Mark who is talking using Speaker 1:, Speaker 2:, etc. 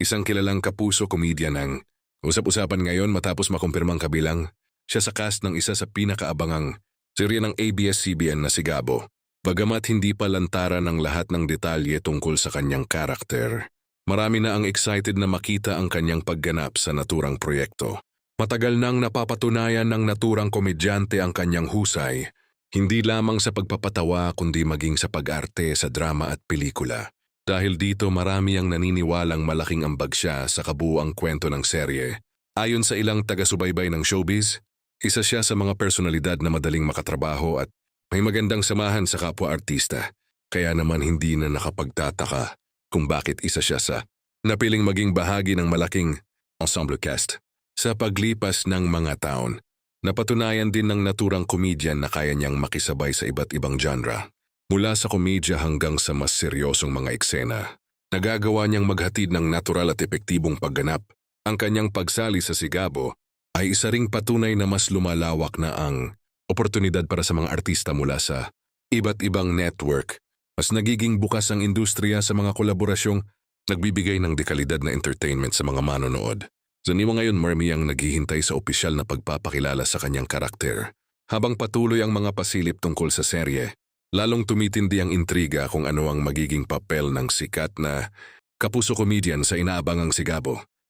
Speaker 1: isang kilalang kapuso komedya ng usap-usapan ngayon matapos makumpirmang kabilang siya sa cast ng isa sa pinakaabangang serye ng ABS-CBN na si Gabo. Bagamat hindi pa lantaran ng lahat ng detalye tungkol sa kanyang karakter, marami na ang excited na makita ang kanyang pagganap sa naturang proyekto. Matagal nang napapatunayan ng naturang komedyante ang kanyang husay, hindi lamang sa pagpapatawa kundi maging sa pag-arte sa drama at pelikula. Dahil dito marami ang naniniwalang malaking ambag siya sa kabuuang kwento ng serye. Ayon sa ilang taga-subaybay ng showbiz, isa siya sa mga personalidad na madaling makatrabaho at may magandang samahan sa kapwa-artista. Kaya naman hindi na nakapagtataka kung bakit isa siya sa napiling maging bahagi ng malaking ensemble cast. Sa paglipas ng mga taon, napatunayan din ng naturang komedyan na kaya niyang makisabay sa iba't ibang genre. Mula sa komedya hanggang sa mas seryosong mga eksena, nagagawa niyang maghatid ng natural at epektibong pagganap. Ang kanyang pagsali sa Si Gabo ay isa ring patunay na mas lumalawak na ang oportunidad para sa mga artista mula sa iba't ibang network. Mas nagiging bukas ang industriya sa mga kolaborasyong nagbibigay ng dekalidad na entertainment sa mga manonood. Zaniwa ngayon marami ang naghihintay sa opisyal na pagpapakilala sa kanyang karakter. Habang patuloy ang mga pasilip tungkol sa serye, lalong tumitindi ang intriga kung ano ang magiging papel ng sikat na kapuso comedian sa inaabangang Si Gabo.